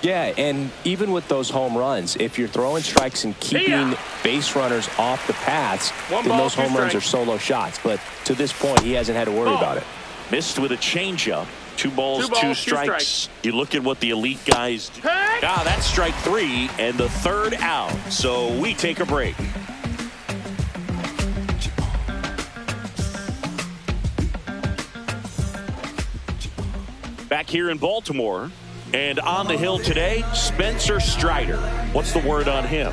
Yeah, and even with those home runs, if you're throwing strikes and keeping base runners off the paths, then those home runs are solo shots. But to this point, he hasn't had to worry about it. Missed with a changeup. 2 balls, 2 strikes. You look at what the elite guys do. That's strike 3 and the 3rd out. So we take a break. Back here in Baltimore. And on the hill today, Spencer Strider. What's the word on him?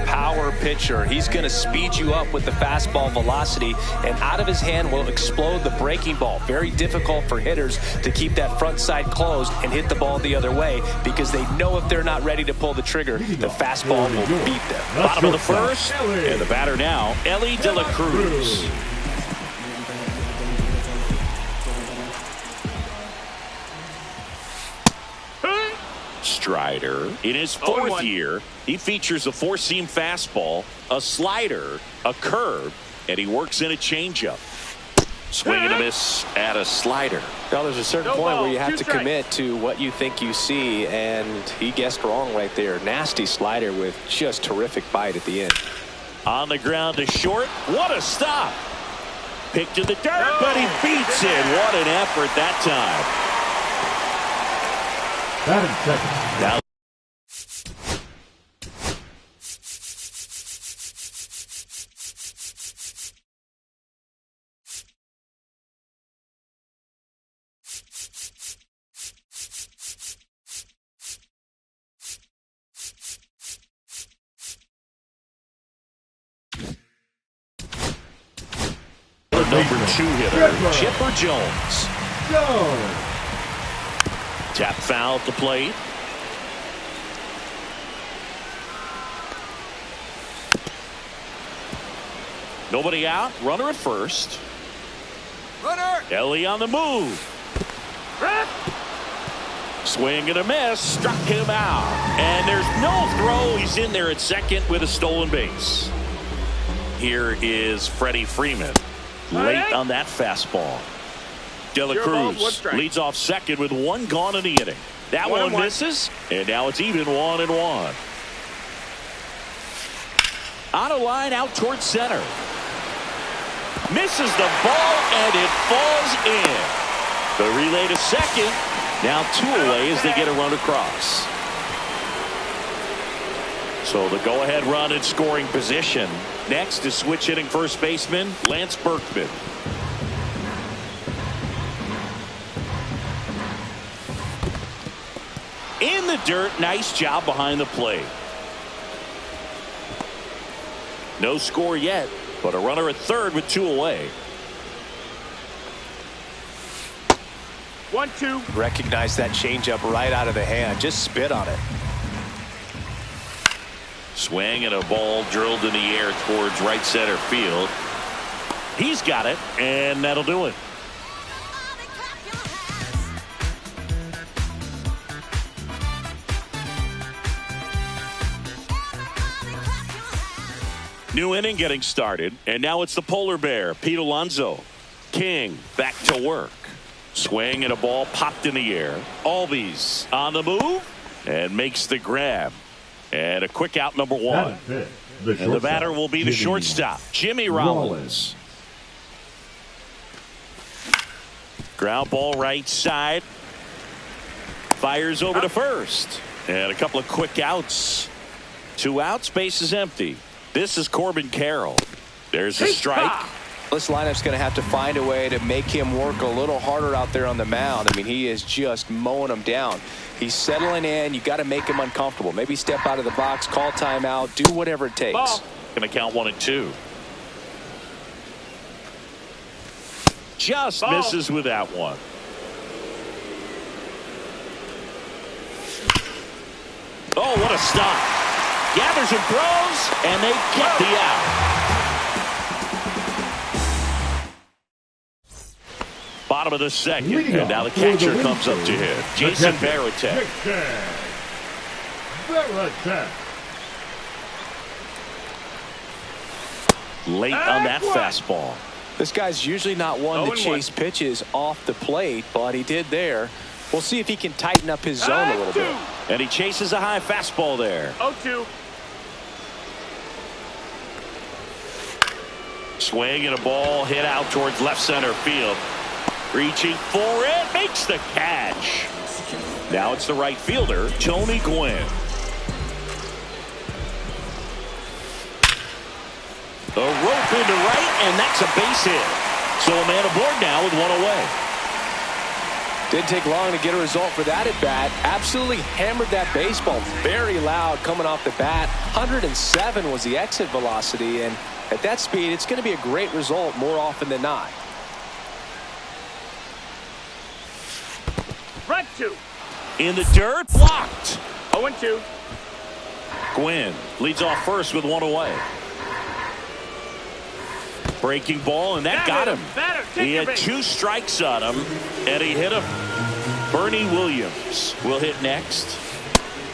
Power pitcher. He's going to speed you up with the fastball velocity, and out of his hand will explode the breaking ball. Very difficult for hitters to keep that front side closed and hit the ball the other way, because they know if they're not ready to pull the trigger, the fastball will beat them. Bottom of the first, and the batter now, Elly De La Cruz. Strider in his 4th year. He features a 4-seam fastball, a slider, a curve, and he works in a changeup. Swing and a miss at a slider. Now there's a certain point where you have to commit to what you think you see, and he guessed wrong right there. Nasty slider with just terrific bite at the end. On the ground to short. What a stop. Picked in the dirt, but he beats it. What an effort that time. Now number 2 hitter, Chipper Jones. Tap foul at the plate. Nobody out. Runner at first. Elly on the move. Swing and a miss. Struck him out. And there's no throw. He's in there at second with a stolen base. Here is Freddie Freeman. Late on that fastball. De La Cruz leads off second with 1 gone in the inning. That one misses, and now it's even 1-1. On a line out towards center. Misses the ball, and it falls in. The relay to second. Now 2 away as they get a run across. So the go-ahead run in scoring position. Next is switch hitting first baseman Lance Berkman. In the dirt, nice job behind the plate. No score yet, but a runner at third with 2 away. 1-2. Recognize that changeup right out of the hand. Just spit on it. Swing and a ball drilled in the air towards right center field. He's got it, and that'll do it. New inning getting started, and now it's the polar bear, Pete Alonso. King back to work. Swing and a ball popped in the air. Albies on the move and makes the grab. And a quick out, number 1. And the batter will be the shortstop, Jimmy Rollins. Ground ball right side. Fires over to first. And a couple of quick outs. 2 outs, base is empty. This is Corbin Carroll. There's a strike. This lineup's going to have to find a way to make him work a little harder out there on the mound. I mean, he is just mowing them down. He's settling in. You got to make him uncomfortable. Maybe step out of the box, call timeout, do whatever it takes. Going to count 1 and 2. Just misses with that one. Oh, what a stop. Gathers and throws, and they get the out. Bottom of the second, and now the catcher comes up to hit. Jason Varitek. Late on that fastball. This guy's usually not one to chase pitches off the plate, but he did there. We'll see if he can tighten up his zone a little bit. And he chases a high fastball there. 0-2. Swing and a ball hit out towards left center field. Reaching for it, makes the catch. Now it's the right fielder, Tony Gwynn. The rope into right, and that's a base hit. So a man aboard now with one away. Didn't take long to get a result for that at bat. Absolutely hammered that baseball. Very loud coming off the bat. 107 was the exit velocity, and at that speed, it's going to be a great result more often than not. Front 2. In the dirt, blocked. 0-2. Gwynn leads off first with one away. Breaking ball, and that got him. He had 2 strikes on him, and he hit him. Bernie Williams will hit next.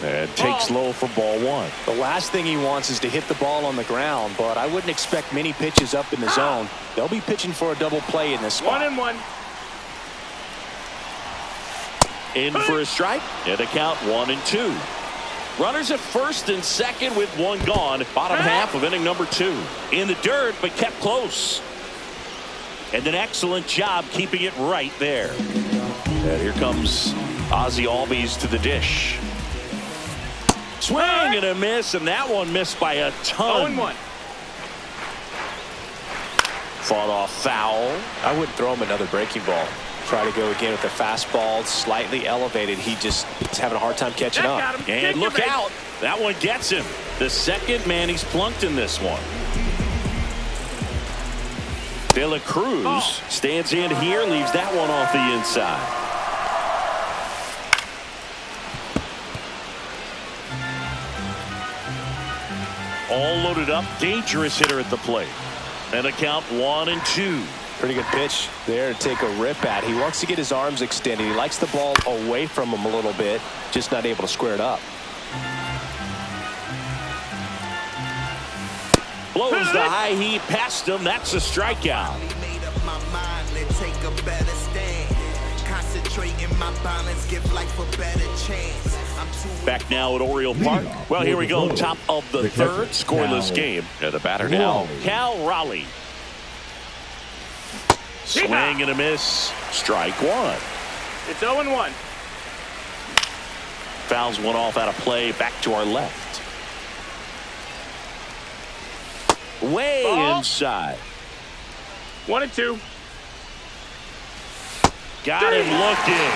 And takes low for ball 1. The last thing he wants is to hit the ball on the ground, but I wouldn't expect many pitches up in the zone. They'll be pitching for a double play in this spot. 1-1. In for a strike, and a count 1-2. Runners at first and second with one gone. Bottom half of inning number 2. In the dirt, but kept close. And an excellent job keeping it right there. And here comes Ozzie Albies to the dish. Swing and a miss, and that one missed by a ton. 0-1. Fought off foul. I wouldn't throw him another breaking ball. Try to go again with the fastball, slightly elevated. He's having a hard time catching up. And look out. That one gets him. The second man he's plunked in this one. De La Cruz stands in here, leaves that one off the inside. All loaded up, dangerous hitter at the plate. And a count 1-2. Pretty good pitch there to take a rip at. He wants to get his arms extended. He likes the ball away from him a little bit, just not able to square it up. Blows the high heat past him. That's a strikeout. Back now at Oriole Park. Well, here we go. Top of the third. Scoreless game. And the batter now, Cal Raleigh. Swing and a miss. Strike 1. It's 0-1. Fouls one off out of play. Back to our left. Way inside. 1-2. Got him looking.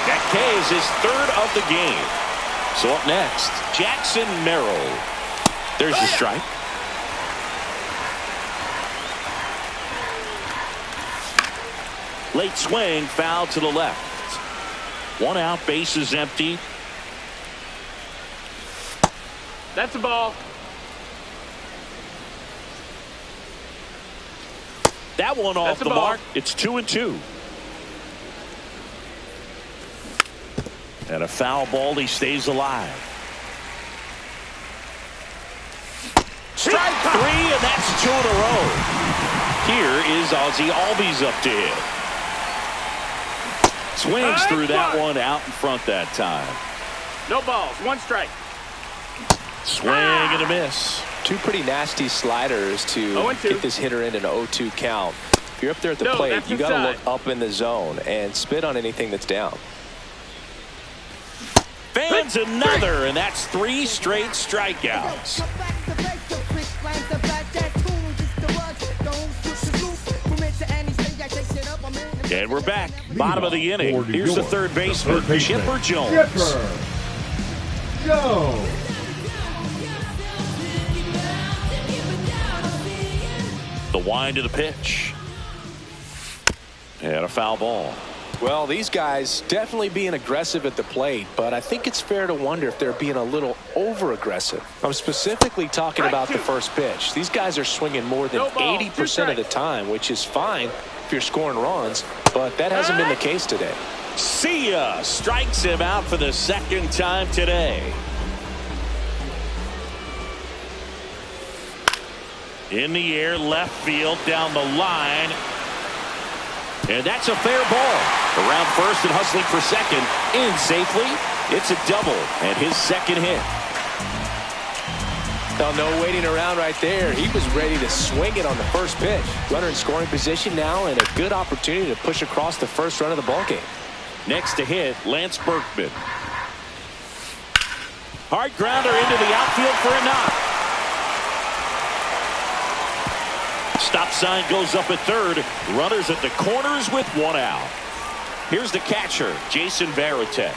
That K is his 3rd of the game. So up next, Jackson Merrill. There's the strike. Late swing, foul to the left. 1 out, bases empty. That's a ball. That one off the mark. It's 2-2. And a foul ball. He stays alive. Strike 3, and that's 2 in a row. Here is Ozzie Albies up to hit. Swings through that one out in front that time. No balls. 1 strike. Swing and a miss. 2 pretty nasty sliders to get this hitter in an 0-2 count. If you're up there at the plate, you got to look up in the zone and spit on anything that's down. Fans another, and that's 3 straight strikeouts. And we're back. Bottom of the inning. Here's the third baseman, Chipper Jones. The wind of the pitch. And a foul ball. Well, these guys definitely being aggressive at the plate, but I think it's fair to wonder if they're being a little over-aggressive. I'm specifically talking about the first pitch. These guys are swinging more than 80% of the time, which is fine if you're scoring runs, but that hasn't been the case today. See ya! Strikes him out for the 2nd time today. In the air, left field, down the line. And that's a fair ball. Around first and hustling for second In safely. It's a double and his second hit. Well, no waiting around right there. He was ready to swing it on the first pitch. Runner in scoring position now and a good opportunity to push across the first run of the ballgame. Next to hit, Lance Berkman. Hard grounder into the outfield for a knock. Stop sign goes up at third. Runners at the corners with one out. Here's the catcher, Jason Varitek.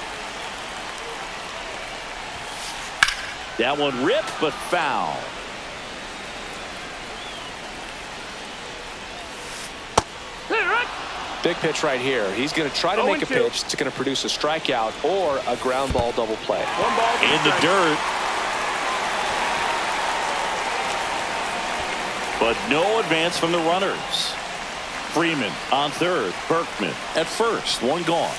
That one ripped, but foul. Big pitch right here. He's going to try to make a pitch that's going to produce a strikeout or a ground ball double play. One ball in the dirt. But no advance from the runners. Freeman on third. Berkman at first. One gone.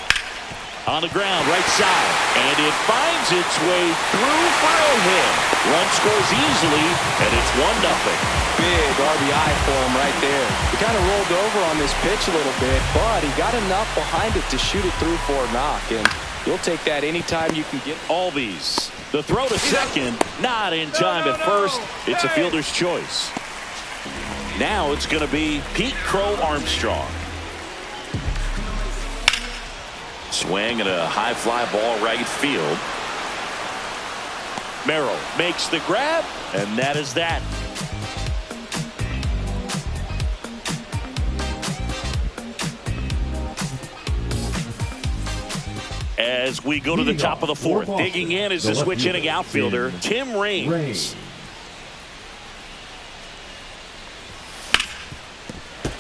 On the ground, right side. And it finds its way through for a hit. Run scores easily, and it's 1-0. Big RBI for him right there. He kind of rolled over on this pitch a little bit, but he got enough behind it to shoot it through for a knock. And you'll take that anytime you can get. Albies. The throw to second. Not in time at first. It's a fielder's choice. Now it's going to be Pete Crow Armstrong. Swing and a high fly ball right field. Merrill makes the grab, and that is that. As we go to the top of the fourth, digging in is the switch hitting outfielder, Tim Raines.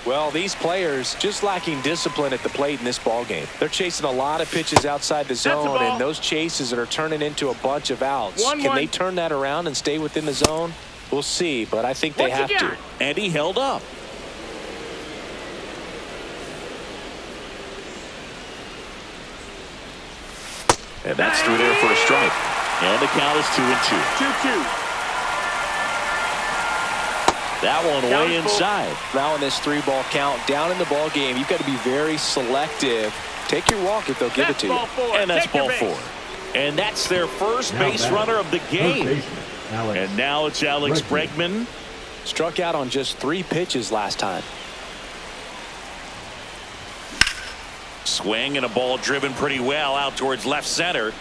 Well, these players just lacking discipline at the plate in this ball game. They're chasing a lot of pitches outside the zone, and those chases are turning into a bunch of outs. Can they turn that around and stay within the zone? We'll see, but I think they have to. And he held up. And that's through there for a strike. And the count is 2-2. 2-2. That one way inside. Now in this 3-ball count, down in the ball game, you've got to be very selective. Take your walk if they'll give it to you. And that's ball 4. And that's their first base runner of the game. And now it's Alex Bregman. Struck out on just 3 pitches last time. Swing and a ball driven pretty well out towards left center.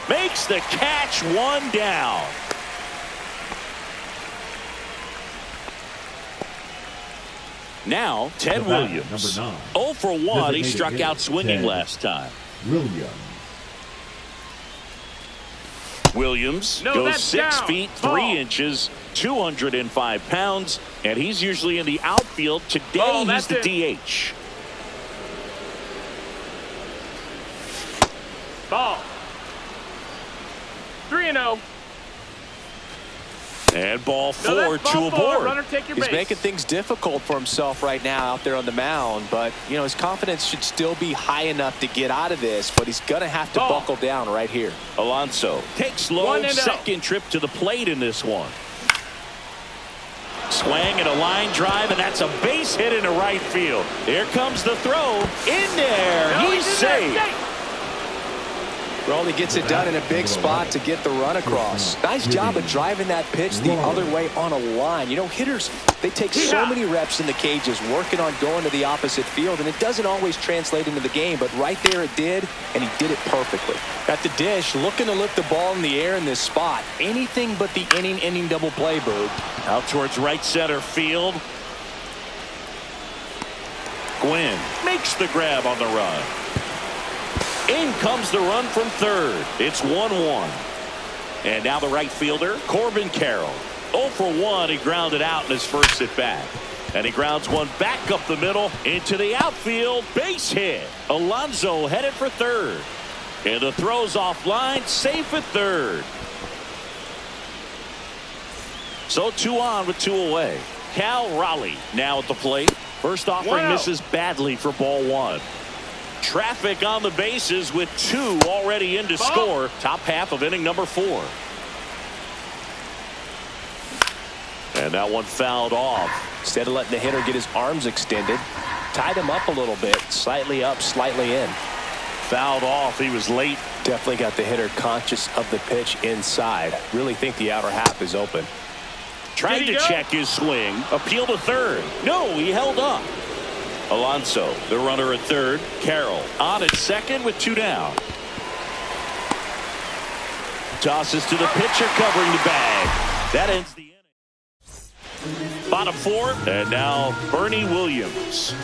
Makes the catch, 1 down. Now, Ted Williams. 0 for 1. He struck out swinging last time. Williams goes 6 feet 3 inches, 205 pounds, and he's usually in the outfield. Today, he's the DH. Ball. 3-0. And ball 4, 2 aboard. Runner, take your He's base. making things difficult for himself right now out there on the mound, but you know his confidence should still be high enough to get out of this, but he's gonna have to buckle down right here. Alonso takes low, second trip to the plate in this one. Swing and a line drive, and that's a base hit into right field. Here comes the throw in there. He's safe. Raleigh gets it done in a big spot to get the run across. Nice job of driving that pitch the other way on a line. You know, hitters, they take so many reps in the cages working on going to the opposite field, and it doesn't always translate into the game, but right there it did, and he did it perfectly. At the dish, looking to lift the ball in the air in this spot. Anything but the inning double play, Boog. Out towards right center field. Gwynn makes the grab on the run. In comes the run from third. It's 1-1. And now the right fielder, Corbin Carroll. 0 for 1. He grounded out in his first at bat. And he grounds one back up the middle into the outfield. Base hit. Alonso headed for third. And the throw's offline. Safe at third. So 2 on with 2 away. Cal Raleigh now at the plate. First offering misses badly for ball 1. Traffic on the bases with 2 already in to score. Top half of inning number 4. And that one fouled off. Instead of letting the hitter get his arms extended, tied him up a little bit. Slightly up, slightly in. Fouled off. He was late. Definitely got the hitter conscious of the pitch inside. Really think the outer half is open. Tried to check his swing. Appeal to third. No, he held up. Alonso, the runner at third. Carroll on at second with 2 down. Tosses to the pitcher covering the bag. That ends the inning. Bottom 4, and now Bernie Williams.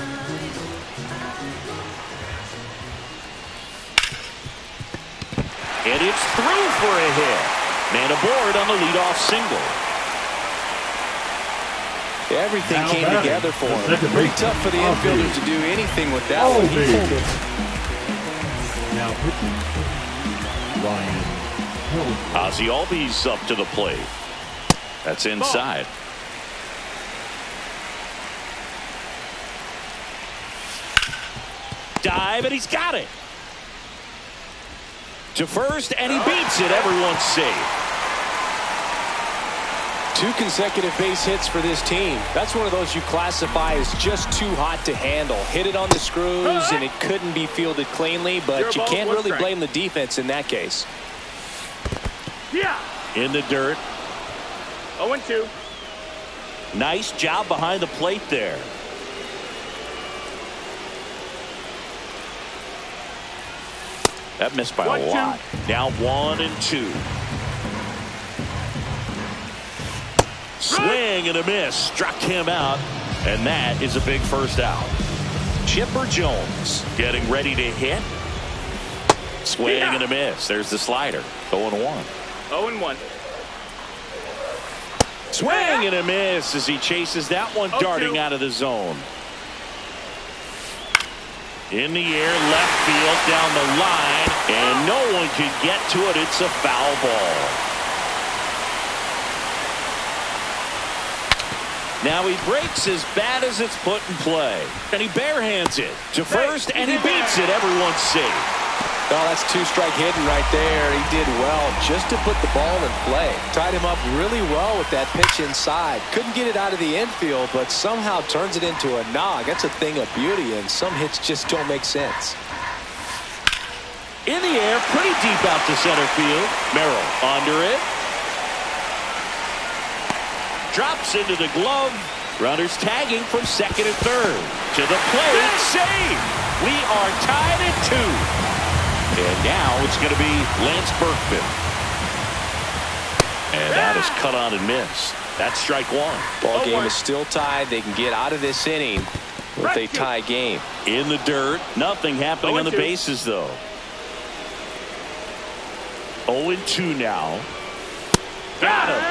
And it's through for a hit. Man aboard on the leadoff single. Everything came together for him. Pretty tough for the infielder to do anything with that one. He pulled it. Now pitching, Ryan Helsley. Ozzie Albies up to the plate. That's inside. Dive, and he's got it. To first, and he beats it. Everyone's safe. 2 consecutive base hits for this team. That's one of those you classify as just too hot to handle. Hit it on the screws, and it couldn't be fielded cleanly, but you can't really blame the defense in that case. Yeah. In the dirt. 0-2. Nice job behind the plate there. That missed by a lot. Now 1-2. Swing and a miss. Struck him out. And that is a big first out. Chipper Jones getting ready to hit. Swing and a miss. There's the slider. 0-1. 0-1. Swing and a miss as he chases that one darting out of the zone. In the air, left field, down the line, and no one can get to it. It's a foul ball. Now he breaks as bad as it's put in play. And he barehands it to first, and he beats it. Everyone's safe. Well, that's 2-strike hitting right there. He did well just to put the ball in play. Tied him up really well with that pitch inside. Couldn't get it out of the infield, but somehow turns it into a nog. That's a thing of beauty, and some hits just don't make sense. In the air, pretty deep out to center field. Merrill under it. Drops into the glove. Runners tagging from second and third. To the plate. Save! We are tied at 2. And now it's going to be Lance Berkman. And that is cut on and missed. That's strike 1. Ball game is still tied. They can get out of this inning with a tie game. In the dirt. Nothing happening on the bases, though. 0-2 now. Got him.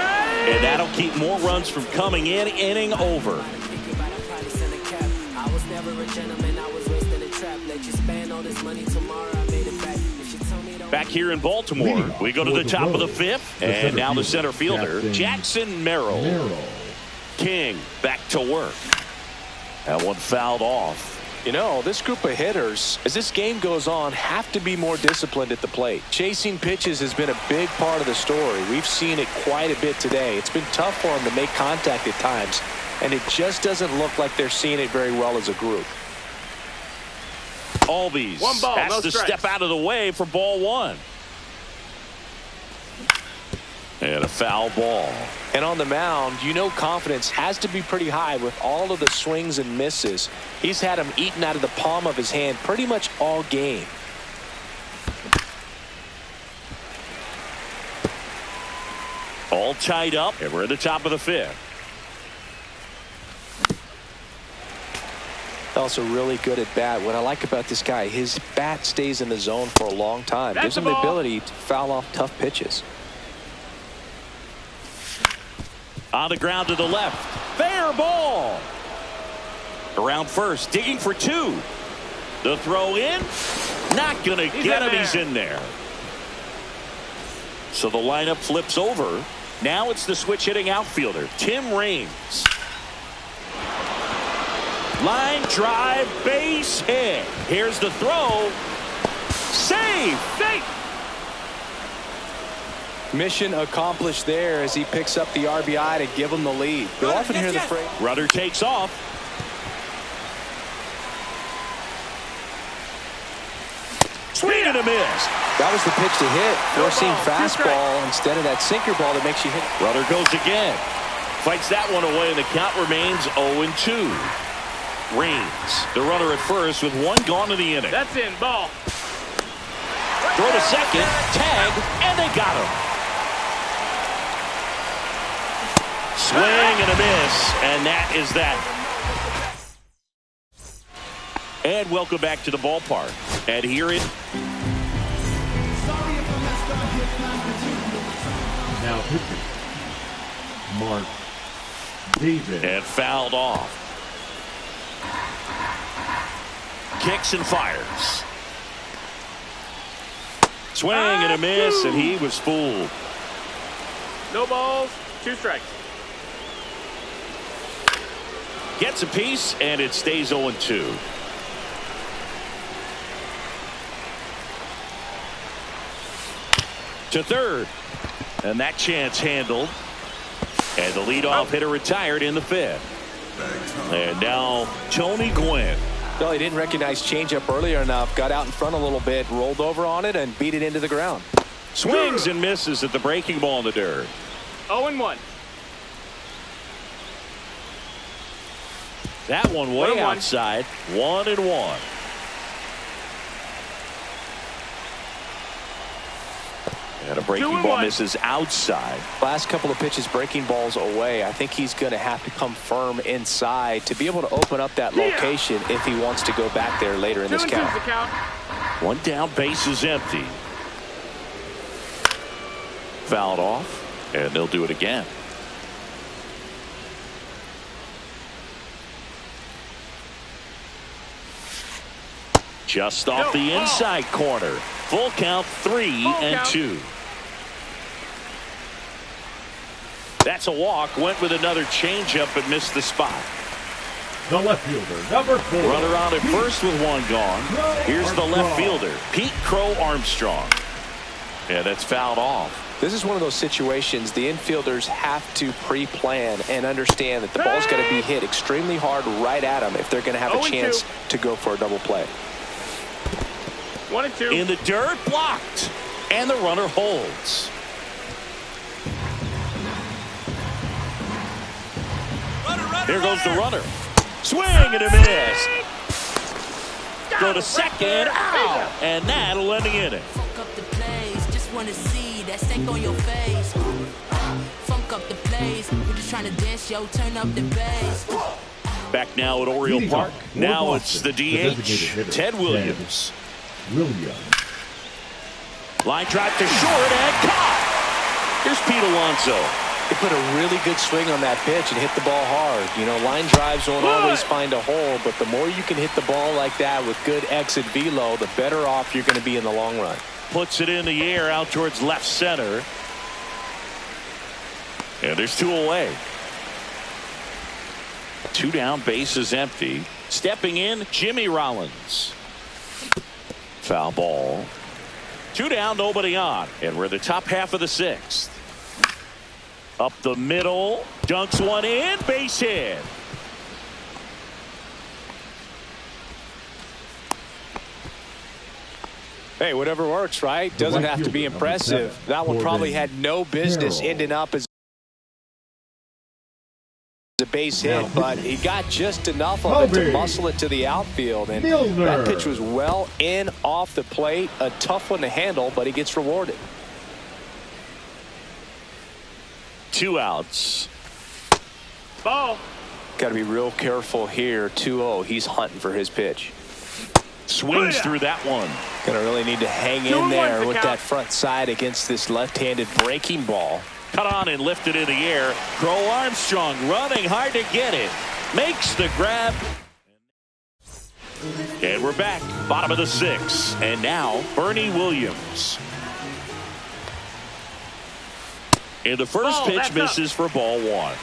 And that'll keep more runs from coming in. Inning over. Back here in Baltimore, we go to the top of the 5th, and now the center fielder, Jackson Merrill. King back to work. That one fouled off. You know, this group of hitters, as this game goes on, have to be more disciplined at the plate. Chasing pitches has been a big part of the story. We've seen it quite a bit today. It's been tough for them to make contact at times, and it just doesn't look like they're seeing it very well as a group. Albies has to step out of the way for ball 1. And a foul ball. And on the mound, you know confidence has to be pretty high with all of the swings and misses. He's had them eaten out of the palm of his hand pretty much all game. All tied up, and we're at the top of the 5th. Also really good at bat. What I like about this guy, his bat stays in the zone for a long time. Gives him the ability to foul off tough pitches. On the ground to the left. Fair ball. Around first, digging for 2. The throw in. Not going to get him. He's in there. So the lineup flips over. Now it's the switch hitting outfielder, Tim Raines. Line drive, base hit. Here's the throw. Save. Mission accomplished there as he picks up the RBI to give him the lead. You'll often hear the phrase. Rudder takes off. Swing and a miss. That was the pitch to hit. Four-seam ball, 2 fastball instead of that sinker ball that makes you hit. Runner goes again. Fights that one away, and the count remains 0-2. Reigns, the runner at first with 1 gone in the inning. That's in. Ball. Throw to second, tag, and they got him. Swing and a miss, and that is that. And welcome back to the ballpark. And here it. Now pitching. Mark David. And fouled off. Kicks and fires. Swing and a miss, and he was fooled. No balls. 2 strikes. Gets a piece, and it stays 0-2. To third. And that chance handled. And the leadoff hitter retired in the 5th. And now Tony Gwynn. Well, he didn't recognize changeup earlier enough. Got out in front a little bit, rolled over on it, and beat it into the ground. Swings and misses at the breaking ball in the dirt. 0-1. That one way 1-1. outside. 1-1. And a breaking ball 2-1. misses outside. Last couple of pitches breaking balls away. I think he's going to have to come firm inside to be able to open up that location if he wants to go back there later in this 2-2's count. the count. 1 down, base is empty. Fouled off, and they'll do it again. Just off the inside corner. Full count, 3-2. That's a walk. Went with another changeup but missed the spot. The left fielder, number 4. Runner on at first with 1 gone. Here's the left fielder, Pete Crow Armstrong. And that's fouled off. This is one of those situations the infielders have to pre-plan and understand that the ball's got to be hit extremely hard right at them if they're going to have a chance to go for a double play. 1-2. In the dirt, blocked. And the runner holds. Here goes the runner. Swing and a miss. Go to second. Ow. And that'll end the inning. Funk up the plays, just wanna see that stank on your face. Funk up the plays, we're just trying to dance, yo, turn up the bass. Back now at Oriole Park. Now it's the DH, Ted Williams. Line drive to short and caught. Here's Pete Alonso. He put a really good swing on that pitch and hit the ball hard. You know, line drives won't always find a hole, but the more you can hit the ball like that with good exit velo, the better off you're going to be in the long run. Puts it in the air out towards left center. And there's 2 away. 2 down, base is empty. Stepping in, Jimmy Rollins. Foul ball. 2 down, nobody on. And we're the top half of the 6th. Up the middle, dunks one in, base hit. Hey, whatever works, right? Doesn't have to be impressive. That one probably had no business ending up as a base hit, but he got just enough of it to muscle it to the outfield, and that pitch was well in off the plate. A tough one to handle, but he gets rewarded. 2 outs. Ball. Got to be real careful here. 2-0. He's hunting for his pitch. Swings through that one. Going to really need to hang in there with that front side against this left-handed breaking ball. Cut on and lifted in the air. Crow Armstrong running hard to get it. Makes the grab. And we're back. Bottom of the 6th. And now Bernie Williams. And the first pitch misses for ball 1.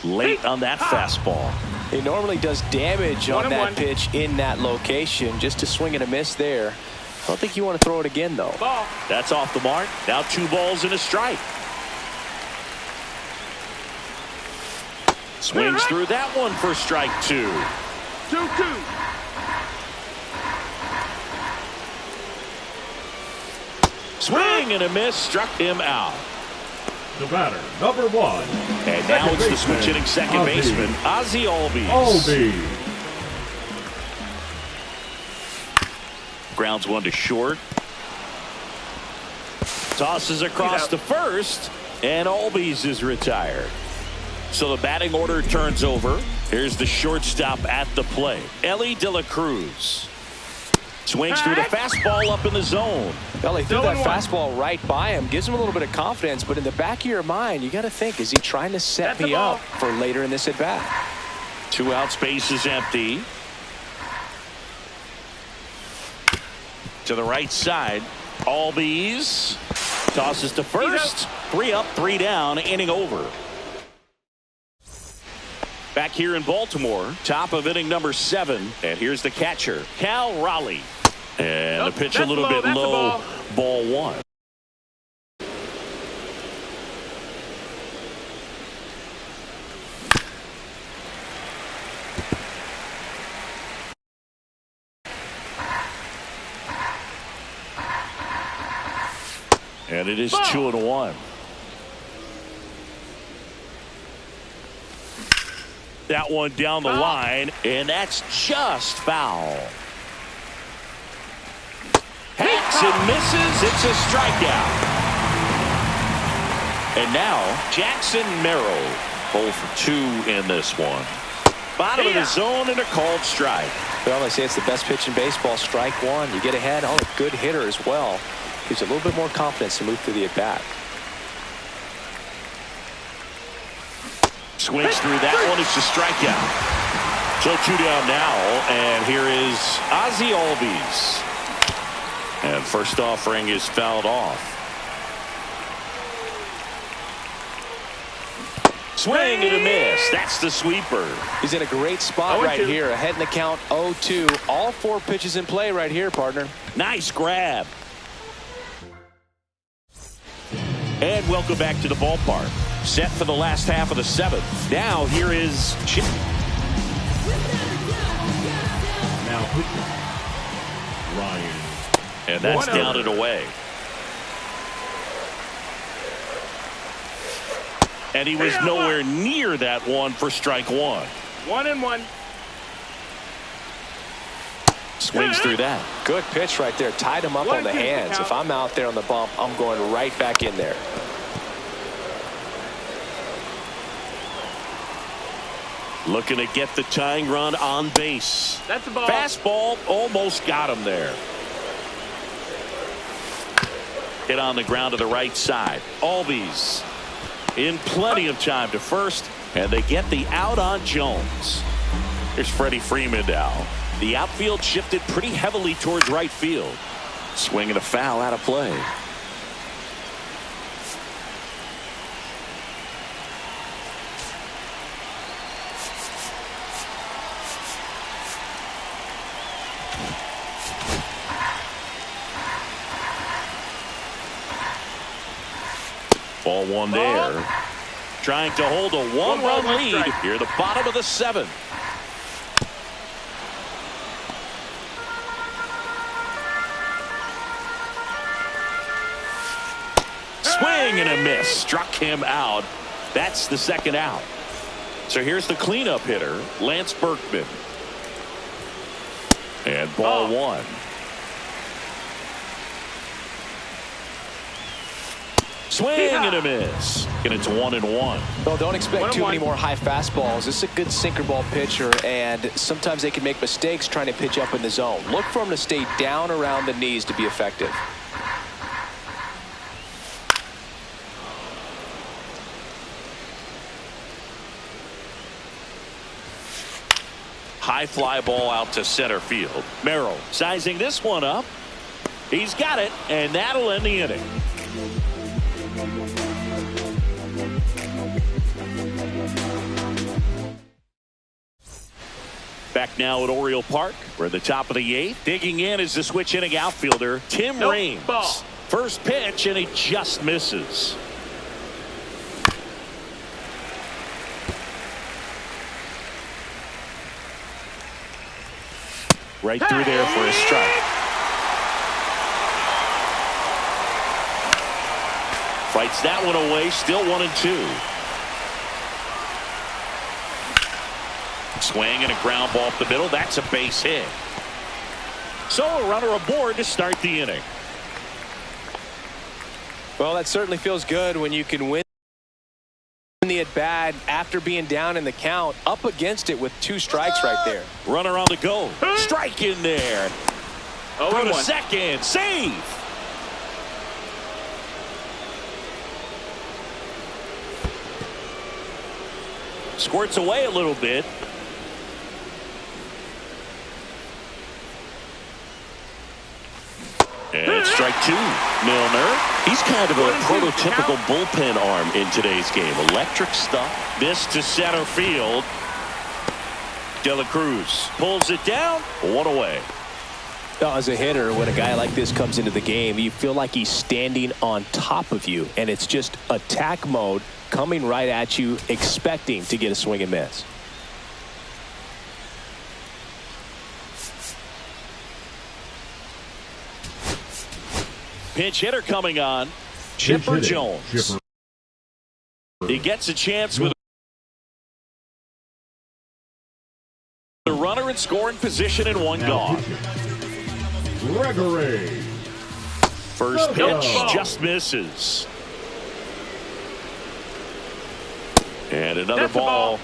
Late on that fastball. He normally does damage on that pitch in that location. Just a swing and a miss there. I don't think you want to throw it again, though. Ball. That's off the mark. Now 2 balls and a strike. Swings through that one for strike 2. 2-2. Swing and a miss, struck him out. The batter, number 1. And now it's the switch hitting second baseman, Ozzie Albies. Albies. Grounds one to short. Tosses across to first, and Albies is retired. So the batting order turns over. Here's the shortstop at the plate, Elly De La Cruz. Swings through the fastball up in the zone. Elly threw that fastball right by him. Gives him a little bit of confidence, but in the back of your mind, you got to think, is he trying to set me up for later in this at-bat? 2 out, space is empty. To the right side, Albies tosses to first. 3 up, 3 down, inning over. Back here in Baltimore, top of inning number 7. And here's the catcher, Cal Raleigh. And the pitch a little bit low, ball 1. And it is 2-1. That one down the line, and that's just foul. Hits and misses. It's a strikeout. And now Jackson Merrill, 0 for 2 in this one. Bottom of the zone and a called strike. Well, they say it's the best pitch in baseball. Strike one. You get ahead. Oh, a good hitter as well. Gives you a little bit more confidence to move through the at-bat. Swings through that one. It's a strikeout. So 2 down now, and here is Ozzie Albies. And first offering is fouled off. Swing and a miss. That's the sweeper. He's in a great spot right here. Ahead in the count, 0-2. All 4 pitches in play right here, partner. Nice grab. And welcome back to the ballpark. Set for the last half of the 7th. Now here is Chip. Now pitching, Ryan. And that's down and away. And he was nowhere near that one for strike 1. 1-1. Swings through that. Good pitch right there. Tied him up on the hands. If I'm out there on the bump, I'm going right back in there. Looking to get the tying run on base. That's the ball. Fastball almost got him there. Hit on the ground to the right side. Albies in plenty of time to first, and they get the out on Jones. Here's Freddie Freeman now. The outfield shifted pretty heavily towards right field. Swinging a foul out of play. Ball 1 there. Trying to hold a 1-run lead here at the bottom of the 7th. Swing and a miss. Struck him out. That's the 2nd out. So here's the cleanup hitter, Lance Berkman. And ball 1. Swing and a miss. And it's 1-1. Well, don't expect too many more high fastballs. This is a good sinker ball pitcher, and sometimes they can make mistakes trying to pitch up in the zone. Look for him to stay down around the knees to be effective. High fly ball out to center field. Merrill sizing this one up. He's got it, and that'll end the inning. Back now at Oriole Park. We're at the top of the 8th. Digging in is the switch hitting outfielder, Tim Raines. First pitch, and he just misses. Right through there for a strike. Fights that one away. Still 1-2. Swing and a ground ball up the middle. That's a base hit. So a runner aboard to start the inning. Well, that certainly feels good when you can win the at-bat after being down in the count, up against it with 2 strikes right there. Runner on the go. Strike in there. Throw to second. Save. Squirts away a little bit. And it's strike 2. Milner. He's kind of a prototypical bullpen arm in today's game. Electric stuff. This to center field. De La Cruz pulls it down. 1 away. As a hitter, when a guy like this comes into the game, you feel like he's standing on top of you, and it's just attack mode coming right at you, expecting to get a swing and miss. Pinch hitter coming on. Chipper Jones. He gets a chance with the runner in scoring position and 1 gone. Gregory. First pitch just misses. And another ball.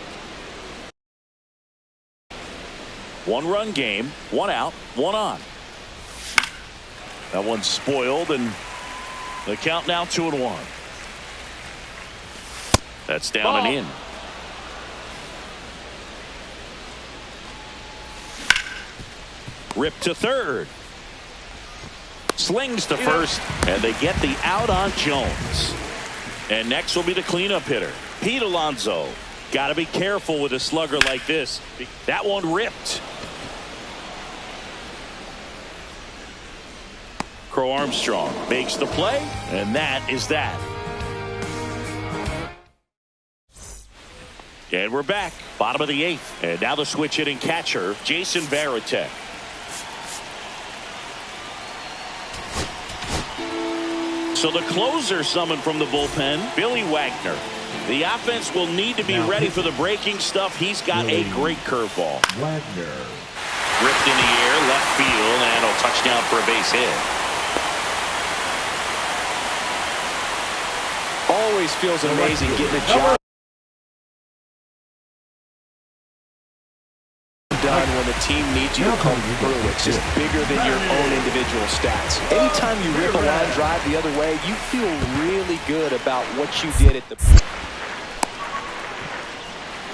1-run game. 1 out. 1 on. That one's spoiled, and the count now 2-1. That's down and in. Rip to third. Slings to first, and they get the out on Jones. And next will be the cleanup hitter, Pete Alonso. Got to be careful with a slugger like this. That one ripped. Crow Armstrong makes the play, and that is that. And we're back, bottom of the 8th, and now the switch hitting catcher, Jason Varitek. So the closer summoned from the bullpen, Billy Wagner. The offense will need to be ready for the breaking stuff. He's got a great curveball. Wagner. Ripped in the air, left field, and a touchdown for a base hit. Always feels amazing getting a job done when the team needs you to come through. It's just bigger than your own individual stats. Anytime you rip a line drive the other way, you feel really good about what you did at the...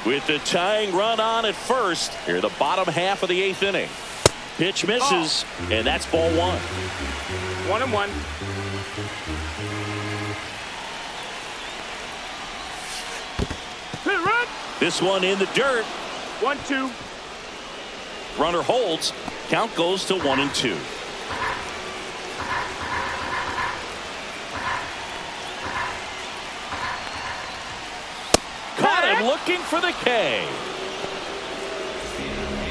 With the tying run on at first, here the bottom half of the 8th inning. Pitch misses, and that's ball 1. 1-1. Run. This one in the dirt. 1-2. Runner holds. Count goes to 1-2. Caught him looking for the K.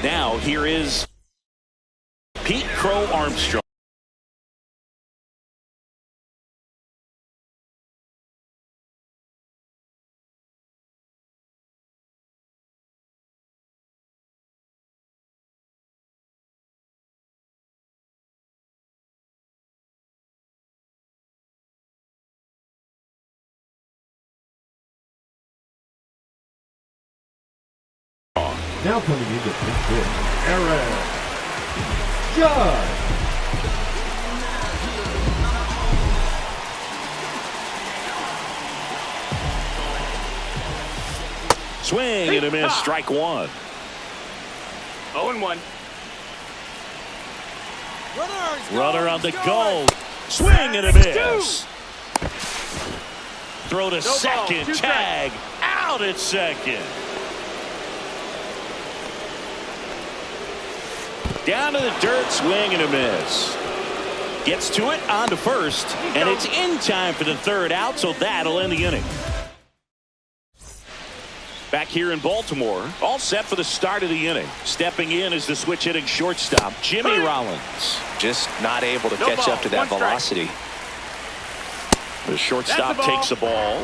Now here is Pete Crow Armstrong. Now coming into pinch hit, Aaron Judge. Swing and a miss, strike 1. 0-1. Runner on the go. Swing and a miss. Throw to second, tag, out at second. Down to the dirt, swing and a miss. Gets to it, on to first, and it's in time for the 3rd out, so that'll end the inning. Back here in Baltimore, all set for the start of the inning. Stepping in is the switch hitting shortstop, Jimmy Rollins. Just not able to catch up to that velocity. The shortstop takes the ball.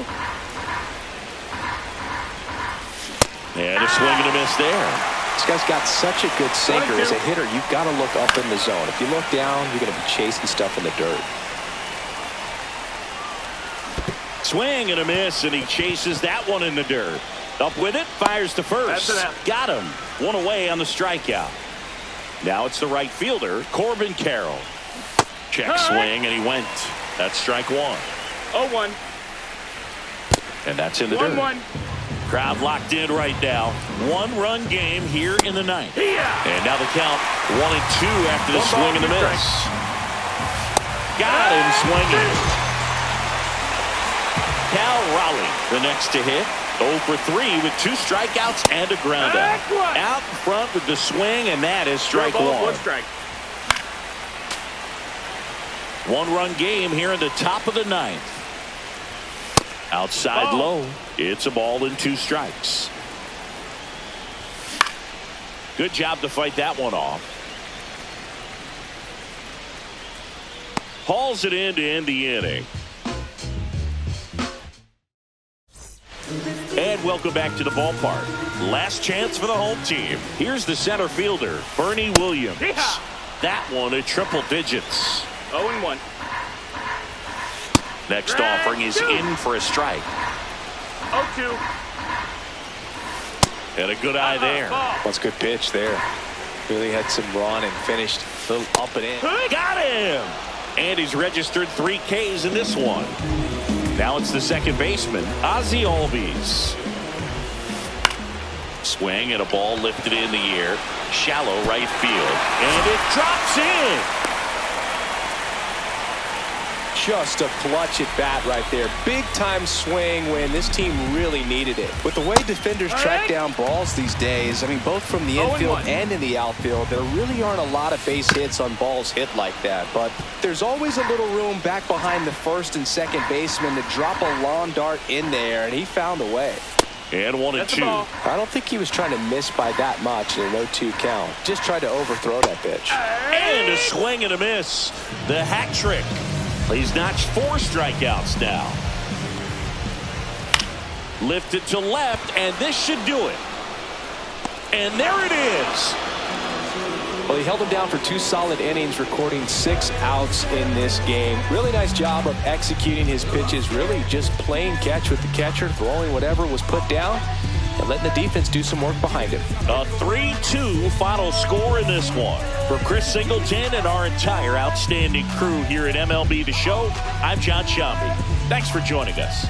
And a swing and a miss there. This guy's got such a good sinker. As a hitter, you've got to look up in the zone. If you look down, you're going to be chasing stuff in the dirt. Swing and a miss, and he chases that one in the dirt. Up with it, fires to first. Got him. One away on the strikeout. Now it's the right fielder, Corbin Carroll. Check swing, and he went. That's strike one. 0-1. And that's in the dirt. 1-1. Crowd locked in right now. One-run game here in the ninth. And now the count 1-2 after the swing and the miss. Got him swinging. Cal Raleigh, the next to hit. 0 for 3 with 2 strikeouts and a ground out. Out in front with the swing, and that is strike one. 1 strike. One-run game here in the top of the ninth. Outside low. It's a ball and 2 strikes. Good job to fight that one off. Hauls it in to end the inning. And welcome back to the ballpark. Last chance for the home team. Here's the center fielder, Bernie Williams. That one at triple digits. 0-1. Next offering is in for a strike. 0-2. And a good eye there. That's a good pitch there. Really had some run and finished a little up and in. Got him! And he's registered 3 Ks in this one. Now it's the second baseman, Ozzie Albies. Swing and a ball lifted in the air. Shallow right field. And it drops in. Just a clutch at bat right there. Big time swing when this team really needed it. With the way defenders track down balls these days, I mean, both from the infield and in the outfield, there really aren't a lot of base hits on balls hit like that. But there's always a little room back behind the first and second baseman to drop a lawn dart in there, and he found a way. And 1-2. I don't think he was trying to miss by that much in a 0-2 count. Just tried to overthrow that pitch. And a swing and a miss. The hat trick. He's notched 4 strikeouts now. Lifted to left, and this should do it. And there it is. Well, he held him down for 2 solid innings, recording 6 outs in this game. Really nice job of executing his pitches, really just playing catch with the catcher, throwing whatever was put down, and letting the defense do some work behind him. A 3-2 final score in this one. For Chris Singleton and our entire outstanding crew here at MLB The Show, I'm John Sciambi. Thanks for joining us.